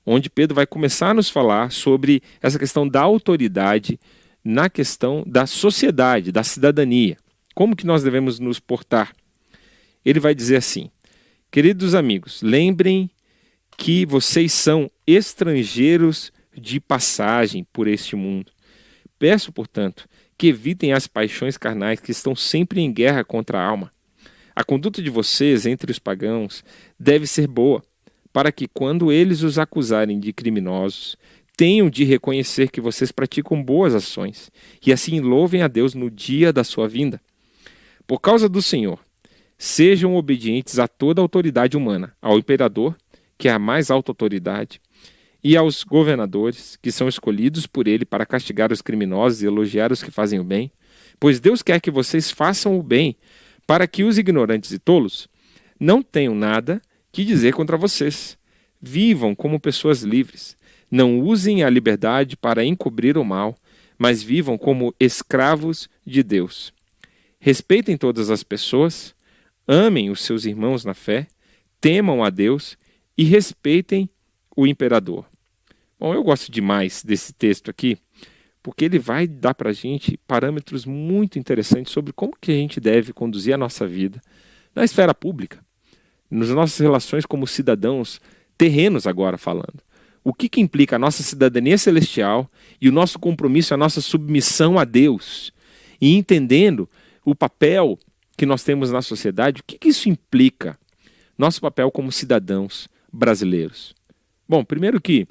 onde Pedro vai começar a nos falar sobre essa questão da autoridade na questão da sociedade, da cidadania. Como que nós devemos nos portar? Ele vai dizer assim: queridos amigos, lembrem que vocês são estrangeiros de passagem por este mundo. Peço, portanto, que evitem as paixões carnais que estão sempre em guerra contra a alma. A conduta de vocês entre os pagãos deve ser boa, para que quando eles os acusarem de criminosos, tenham de reconhecer que vocês praticam boas ações, e assim louvem a Deus no dia da sua vinda. Por causa do Senhor, sejam obedientes a toda a autoridade humana, ao imperador, que é a mais alta autoridade, e aos governadores, que são escolhidos por ele para castigar os criminosos e elogiar os que fazem o bem, pois Deus quer que vocês façam o bem, para que os ignorantes e tolos não tenham nada que dizer contra vocês. Vivam como pessoas livres. Não usem a liberdade para encobrir o mal, mas vivam como escravos de Deus. Respeitem todas as pessoas, amem os seus irmãos na fé, temam a Deus e respeitem o imperador. Bom, eu gosto demais desse texto aqui, porque ele vai dar para a gente parâmetros muito interessantes sobre como que a gente deve conduzir a nossa vida na esfera pública, nas nossas relações como cidadãos terrenos agora falando. O que implica a nossa cidadania celestial e o nosso compromisso, a nossa submissão a Deus, e entendendo o papel que nós temos na sociedade, o que isso implica? Nosso papel como cidadãos brasileiros. Bom, primeiro que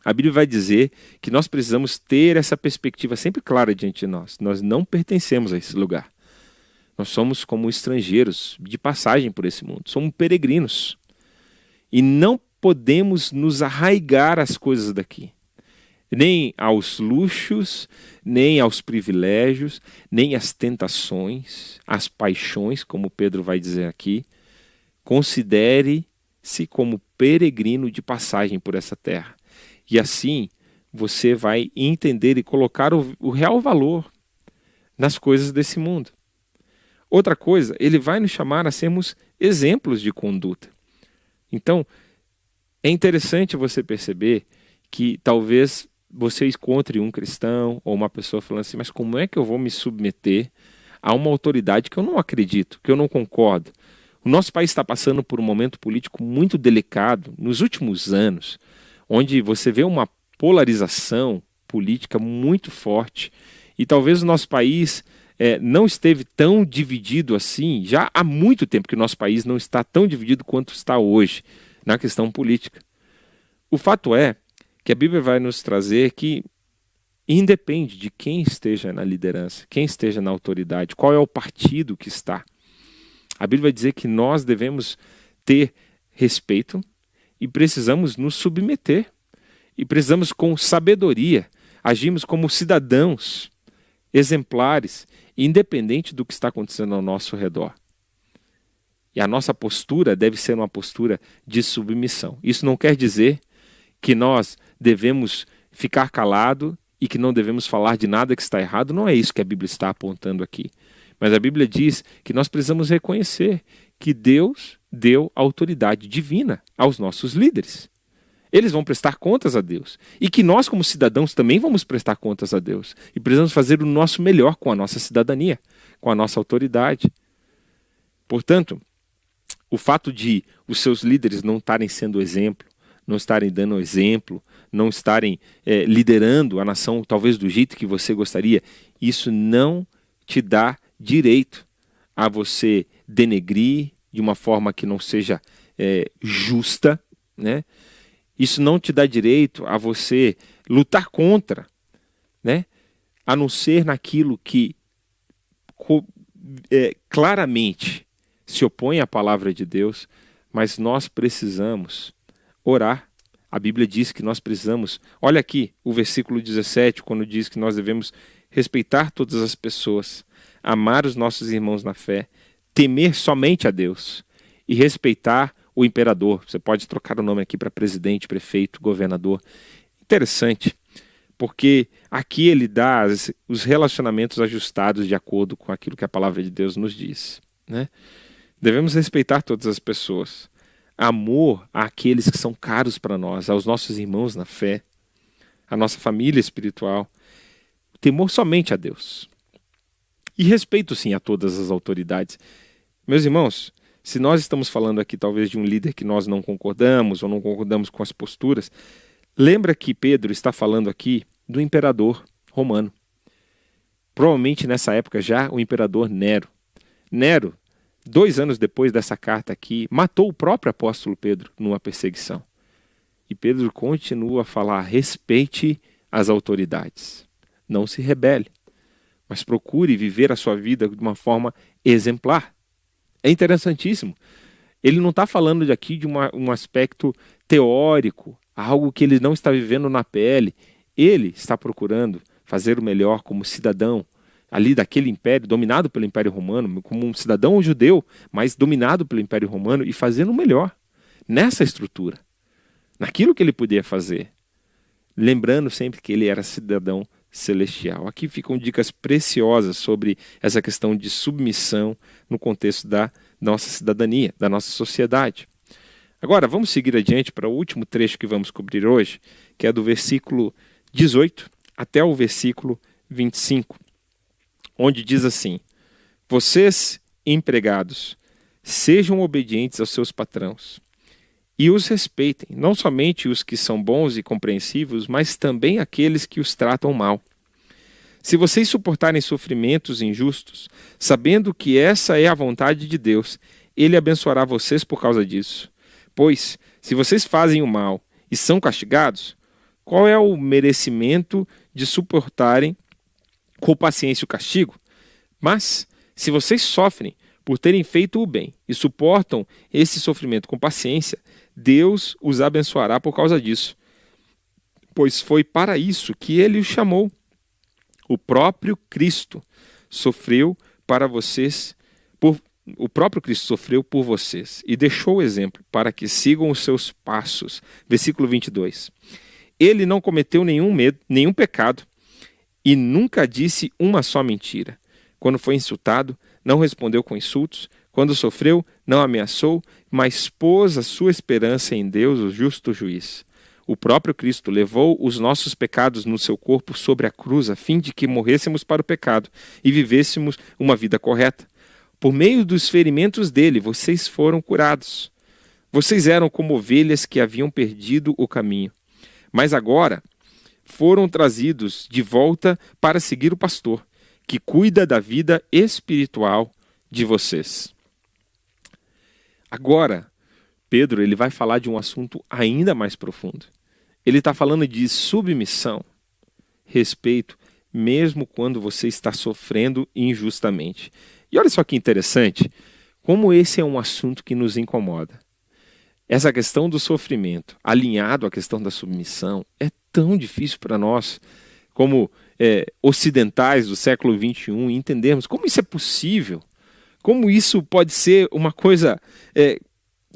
a Bíblia vai dizer que nós precisamos ter essa perspectiva sempre clara diante de nós. Nós não pertencemos a esse lugar. Nós somos como estrangeiros de passagem por esse mundo. Somos peregrinos. E não podemos nos arraigar às coisas daqui. Nem aos luxos, nem aos privilégios, nem às tentações, às paixões, como Pedro vai dizer aqui. Considere-se como peregrino de passagem por essa terra. E assim você vai entender e colocar o real valor nas coisas desse mundo. Outra coisa, ele vai nos chamar a sermos exemplos de conduta. Então, é interessante você perceber que talvez você encontre um cristão ou uma pessoa falando assim, mas como é que eu vou me submeter a uma autoridade que eu não acredito, que eu não concordo? O nosso país está passando por um momento político muito delicado nos últimos anos, onde você vê uma polarização política muito forte. E talvez o nosso país não esteve tão dividido assim, já há muito tempo que o nosso país não está tão dividido quanto está hoje na questão política. O fato é que a Bíblia vai nos trazer que independe de quem esteja na liderança, quem esteja na autoridade, qual é o partido que está. A Bíblia vai dizer que nós devemos ter respeito e precisamos nos submeter. E precisamos, com sabedoria, agirmos como cidadãos exemplares, independente do que está acontecendo ao nosso redor. E a nossa postura deve ser uma postura de submissão. Isso não quer dizer que nós devemos ficar calado e que não devemos falar de nada que está errado. Não é isso que a Bíblia está apontando aqui. Mas a Bíblia diz que nós precisamos reconhecer que Deus deu autoridade divina aos nossos líderes. Eles vão prestar contas a Deus. E que nós, como cidadãos, também vamos prestar contas a Deus. E precisamos fazer o nosso melhor com a nossa cidadania, com a nossa autoridade. Portanto, o fato de os seus líderes não estarem sendo exemplo, não estarem dando exemplo, não estarem liderando a nação talvez do jeito que você gostaria, isso não te dá direito a você denegrir de uma forma que não seja justa, né? Isso não te dá direito a você lutar contra, né? A não ser naquilo que claramente se opõe à palavra de Deus, mas nós precisamos orar. A Bíblia diz que nós precisamos, olha aqui o versículo 17, quando diz que nós devemos respeitar todas as pessoas, amar os nossos irmãos na fé, temer somente a Deus e respeitar o imperador. Você pode trocar o nome aqui para presidente, prefeito, governador. Interessante, porque aqui ele dá os relacionamentos ajustados de acordo com aquilo que a palavra de Deus nos diz, né? Devemos respeitar todas as pessoas. Amor àqueles que são caros para nós, aos nossos irmãos na fé, à nossa família espiritual. Temor somente a Deus. E respeito, sim, a todas as autoridades. Meus irmãos, se nós estamos falando aqui talvez de um líder que nós não concordamos ou não concordamos com as posturas, lembra que Pedro está falando aqui do imperador romano. Provavelmente nessa época já o imperador Nero. Nero, 2 anos depois dessa carta aqui, matou o próprio apóstolo Pedro numa perseguição. E Pedro continua a falar: respeite as autoridades. Não se rebele, mas procure viver a sua vida de uma forma exemplar. É interessantíssimo. Ele não está falando aqui de um aspecto teórico, algo que ele não está vivendo na pele. Ele está procurando fazer o melhor como cidadão ali daquele império, dominado pelo Império Romano, como um cidadão judeu, mas dominado pelo Império Romano e fazendo o melhor nessa estrutura, naquilo que ele podia fazer. Lembrando sempre que ele era cidadão celestial. Aqui ficam dicas preciosas sobre essa questão de submissão no contexto da nossa cidadania, da nossa sociedade. Agora, vamos seguir adiante para o último trecho que vamos cobrir hoje, que é do versículo 18 até o versículo 25, onde diz assim: vocês, empregados, sejam obedientes aos seus patrões e os respeitem, não somente os que são bons e compreensivos, mas também aqueles que os tratam mal. Se vocês suportarem sofrimentos injustos, sabendo que essa é a vontade de Deus, Ele abençoará vocês por causa disso. Pois, se vocês fazem o mal e são castigados, qual é o merecimento de suportarem com paciência o castigo? Mas, se vocês sofrem por terem feito o bem e suportam esse sofrimento com paciência, Deus os abençoará por causa disso, pois foi para isso que Ele os chamou. O próprio Cristo sofreu para vocês, o próprio Cristo sofreu por vocês e deixou o exemplo para que sigam os seus passos. Versículo 22. Ele não cometeu nenhum pecado e nunca disse uma só mentira. Quando foi insultado, não respondeu com insultos. Quando sofreu, não ameaçou, mas pôs a sua esperança em Deus, o justo juiz. O próprio Cristo levou os nossos pecados no seu corpo sobre a cruz, a fim de que morrêssemos para o pecado e vivêssemos uma vida correta. Por meio dos ferimentos dele, vocês foram curados. Vocês eram como ovelhas que haviam perdido o caminho, mas agora foram trazidos de volta para seguir o pastor, que cuida da vida espiritual de vocês. Agora, Pedro ele vai falar de um assunto ainda mais profundo. Ele está falando de submissão, respeito, mesmo quando você está sofrendo injustamente. E olha só que interessante, como esse é um assunto que nos incomoda. Essa questão do sofrimento, alinhado à questão da submissão, é tão difícil para nós, como ocidentais do século XXI, entendermos como isso é possível, como isso pode ser uma coisa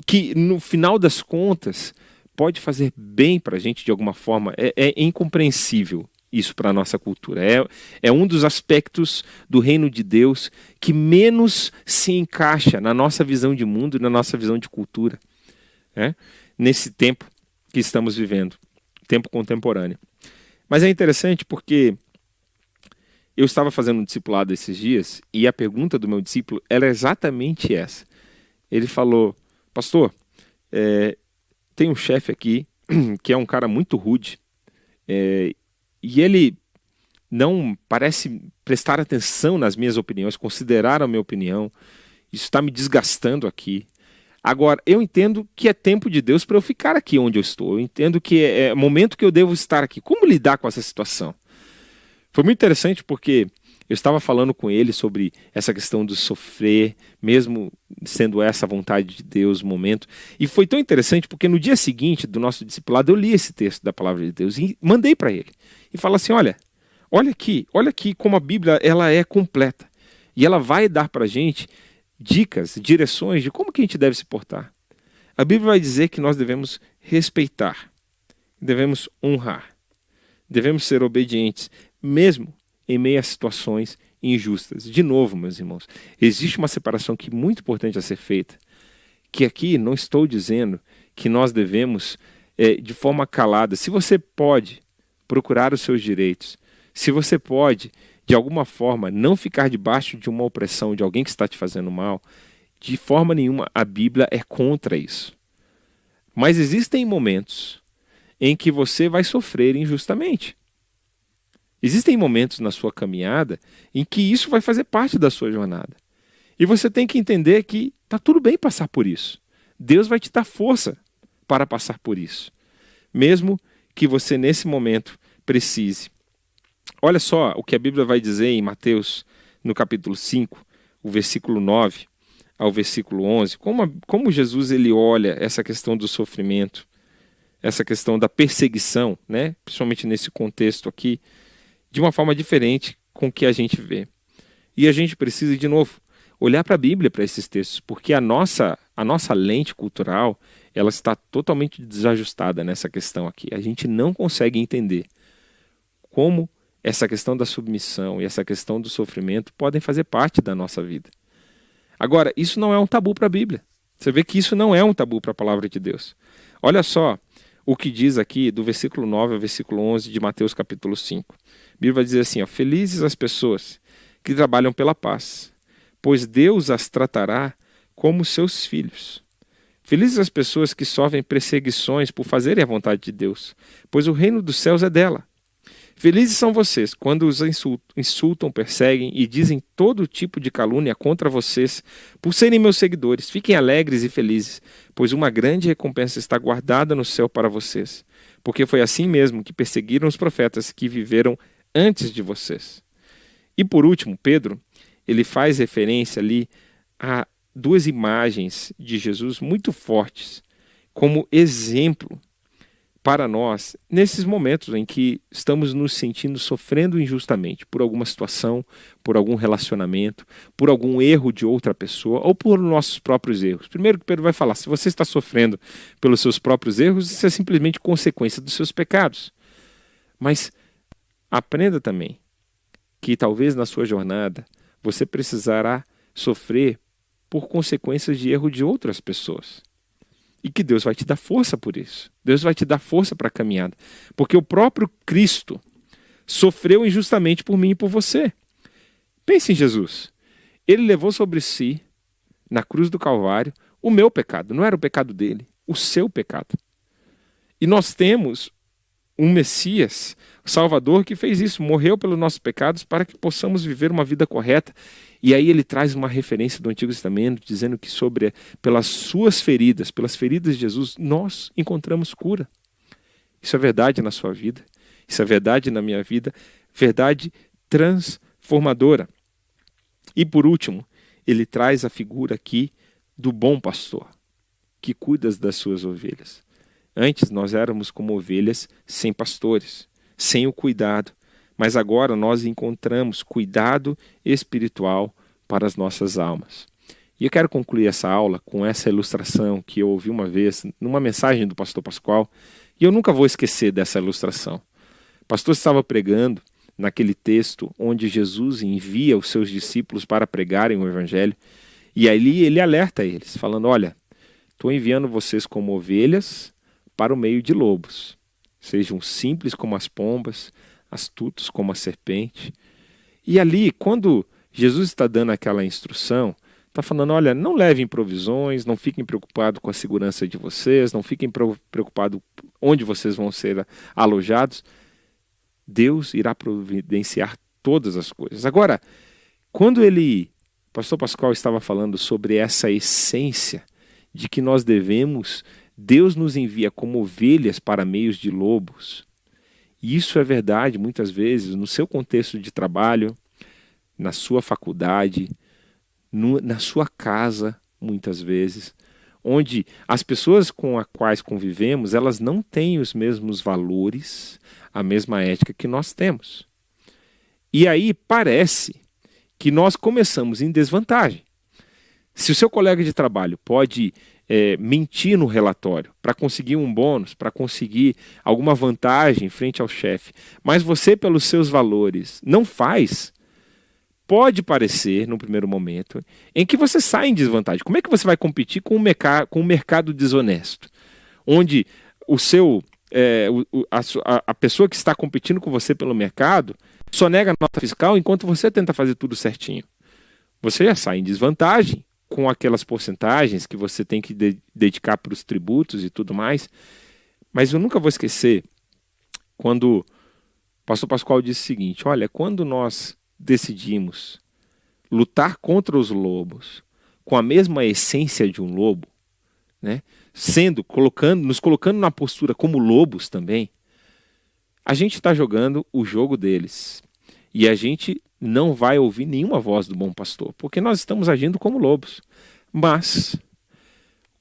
que, no final das contas, pode fazer bem para a gente de alguma forma. É incompreensível isso para a nossa cultura. É um dos aspectos do reino de Deus que menos se encaixa na nossa visão de mundo e na nossa visão de cultura. Nesse tempo que estamos vivendo, tempo contemporâneo. Mas é interessante porque eu estava fazendo um discipulado esses dias e a pergunta do meu discípulo era exatamente essa. Ele falou: pastor, tem um chefe aqui que é um cara muito rude e ele não parece prestar atenção nas minhas opiniões, considerar a minha opinião. Isso está me desgastando aqui. Agora, eu entendo que é tempo de Deus para eu ficar aqui onde eu estou. Eu entendo que é momento que eu devo estar aqui. Como lidar com essa situação? Foi muito interessante porque eu estava falando com ele sobre essa questão do sofrer, mesmo sendo essa a vontade de Deus no momento. E foi tão interessante porque no dia seguinte do nosso discipulado eu li esse texto da palavra de Deus e mandei para ele. E falei assim, olha aqui como a Bíblia ela é completa. E ela vai dar para a gente dicas, direções de como que a gente deve se portar. A Bíblia vai dizer que nós devemos respeitar, devemos honrar, devemos ser obedientes, mesmo em meio a situações injustas. De novo, meus irmãos, existe uma separação que é muito importante a ser feita, que aqui não estou dizendo que nós devemos, de forma calada, se você pode procurar os seus direitos, se você pode, de alguma forma, não ficar debaixo de uma opressão de alguém que está te fazendo mal, de forma nenhuma a Bíblia é contra isso. Mas existem momentos em que você vai sofrer injustamente. Existem momentos na sua caminhada em que isso vai fazer parte da sua jornada. E você tem que entender que está tudo bem passar por isso. Deus vai te dar força para passar por isso. Mesmo que você, nesse momento, precise. Olha só o que a Bíblia vai dizer em Mateus, no capítulo 5, o versículo 9 ao versículo 11. Como Jesus ele olha essa questão do sofrimento, essa questão da perseguição, né? Principalmente nesse contexto aqui, de uma forma diferente com o que a gente vê. E a gente precisa, de novo, olhar para a Bíblia, para esses textos, porque a nossa lente cultural ela está totalmente desajustada nessa questão aqui. A gente não consegue entender como essa questão da submissão e essa questão do sofrimento podem fazer parte da nossa vida. Agora, isso não é um tabu para a Bíblia. Você vê que isso não é um tabu para a palavra de Deus. Olha só o que diz aqui do versículo 9 ao versículo 11 de Mateus capítulo 5. A Bíblia vai dizer assim, ó, felizes as pessoas que trabalham pela paz, pois Deus as tratará como seus filhos. Felizes as pessoas que sofrem perseguições por fazerem a vontade de Deus, pois o reino dos céus é dela. Felizes são vocês quando os insultam, perseguem e dizem todo tipo de calúnia contra vocês por serem meus seguidores. Fiquem alegres e felizes, pois uma grande recompensa está guardada no céu para vocês, porque foi assim mesmo que perseguiram os profetas que viveram antes de vocês. E por último, Pedro, ele faz referência ali a duas imagens de Jesus muito fortes, como exemplo para nós, nesses momentos em que estamos nos sentindo sofrendo injustamente por alguma situação, por algum relacionamento, por algum erro de outra pessoa ou por nossos próprios erros. Primeiro que Pedro vai falar, se você está sofrendo pelos seus próprios erros, isso é simplesmente consequência dos seus pecados. Mas aprenda também que talvez na sua jornada você precisará sofrer por consequências de erro de outras pessoas. E que Deus vai te dar força por isso. Deus vai te dar força para a caminhada. Porque o próprio Cristo sofreu injustamente por mim e por você. Pense em Jesus. Ele levou sobre si, na cruz do Calvário, o meu pecado. Não era o pecado dele, o seu pecado. E nós temos um Messias, o Salvador, que fez isso. Morreu pelos nossos pecados para que possamos viver uma vida correta. E aí ele traz uma referência do Antigo Testamento, dizendo que pelas suas feridas, pelas feridas de Jesus, nós encontramos cura. Isso é verdade na sua vida. Isso é verdade na minha vida, verdade transformadora. E por último, ele traz a figura aqui do bom pastor, que cuida das suas ovelhas. Antes nós éramos como ovelhas sem pastores, sem o cuidado, mas agora nós encontramos cuidado espiritual para as nossas almas. E eu quero concluir essa aula com essa ilustração que eu ouvi uma vez numa mensagem do pastor Pascoal, e eu nunca vou esquecer dessa ilustração. O pastor estava pregando naquele texto onde Jesus envia os seus discípulos para pregarem o evangelho, e ali ele alerta eles, falando: olha, estou enviando vocês como ovelhas para o meio de lobos. Sejam simples como as pombas, astutos como a serpente. E ali, quando Jesus está dando aquela instrução, está falando: olha, não levem provisões, não fiquem preocupados com a segurança de vocês, não fiquem preocupados onde vocês vão ser alojados. Deus irá providenciar todas as coisas. Agora, quando o pastor Pascoal estava falando sobre essa essência de que nós devemos, Deus nos envia como ovelhas para meios de lobos. E isso é verdade muitas vezes no seu contexto de trabalho, na sua faculdade, na sua casa, muitas vezes, onde as pessoas com as quais convivemos, elas não têm os mesmos valores, a mesma ética que nós temos. E aí parece que nós começamos em desvantagem. Se o seu colega de trabalho pode mentir no relatório para conseguir um bônus, para conseguir alguma vantagem frente ao chefe, mas você, pelos seus valores, não faz, pode parecer, no primeiro momento, em que você sai em desvantagem. Como é que você vai competir com um mercado desonesto? Onde a pessoa que está competindo com você pelo mercado só nega a nota fiscal enquanto você tenta fazer tudo certinho. Você já sai em desvantagem com aquelas porcentagens que você tem que dedicar para os tributos e tudo mais. Mas eu nunca vou esquecer quando o pastor Pascoal disse o seguinte: olha, quando nós decidimos lutar contra os lobos com a mesma essência de um lobo, né, nos colocando na postura como lobos também, a gente está jogando o jogo deles. E a gente não vai ouvir nenhuma voz do bom pastor, porque nós estamos agindo como lobos. Mas,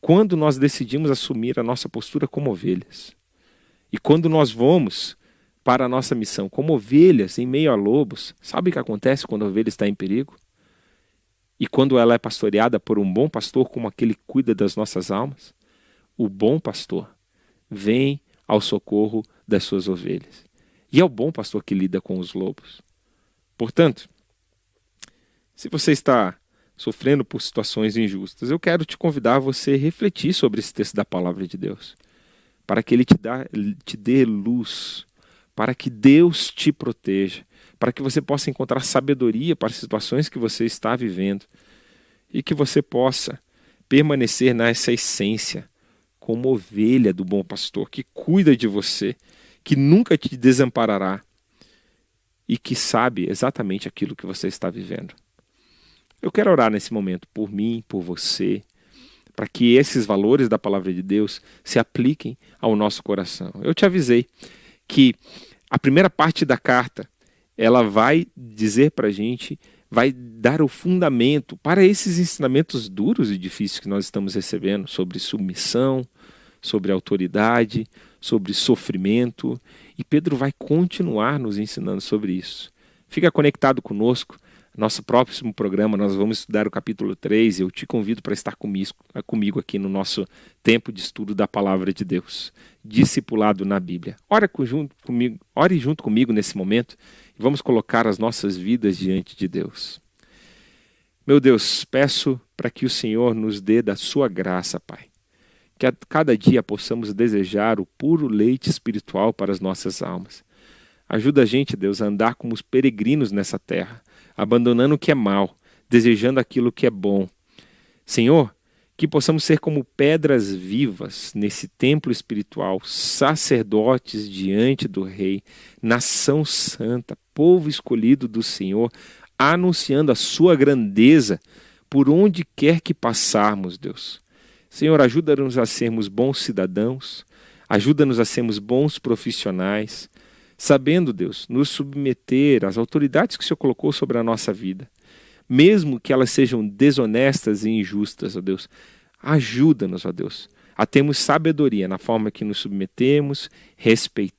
quando nós decidimos assumir a nossa postura como ovelhas, e quando nós vamos para a nossa missão como ovelhas em meio a lobos, sabe o que acontece quando a ovelha está em perigo? E quando ela é pastoreada por um bom pastor como aquele que cuida das nossas almas? O bom pastor vem ao socorro das suas ovelhas. E é o bom pastor que lida com os lobos. Portanto, se você está sofrendo por situações injustas, eu quero te convidar a você refletir sobre esse texto da palavra de Deus, para que ele te dê luz, para que Deus te proteja, para que você possa encontrar sabedoria para as situações que você está vivendo e que você possa permanecer nessa essência como ovelha do bom pastor, que cuida de você, que nunca te desamparará e que sabe exatamente aquilo que você está vivendo. Eu quero orar nesse momento por mim, por você, para que esses valores da palavra de Deus se apliquem ao nosso coração. Eu te avisei que a primeira parte da carta, ela vai dizer para a gente, vai dar o fundamento para esses ensinamentos duros e difíceis que nós estamos recebendo sobre submissão, sobre autoridade, sobre sofrimento. E Pedro vai continuar nos ensinando sobre isso. Fica conectado conosco. Nosso próximo programa nós vamos estudar o capítulo 3 e eu te convido para estar comigo aqui no nosso tempo de estudo da Palavra de Deus, discipulado na Bíblia. Ore junto comigo nesse momento e vamos colocar as nossas vidas diante de Deus. Meu Deus, peço para que o Senhor nos dê da sua graça, Pai. Que a cada dia possamos desejar o puro leite espiritual para as nossas almas. Ajuda a gente, Deus, a andar como os peregrinos nessa terra, abandonando o que é mal, desejando aquilo que é bom. Senhor, que possamos ser como pedras vivas nesse templo espiritual, sacerdotes diante do Rei, nação santa, povo escolhido do Senhor, anunciando a sua grandeza por onde quer que passarmos, Deus. Senhor, ajuda-nos a sermos bons cidadãos, ajuda-nos a sermos bons profissionais. sabendo, Deus, nos submeter às autoridades que o Senhor colocou sobre a nossa vida, mesmo que elas sejam desonestas e injustas, ó Deus. Ajuda-nos, ó Deus, a termos sabedoria na forma que nos submetemos, respeitamos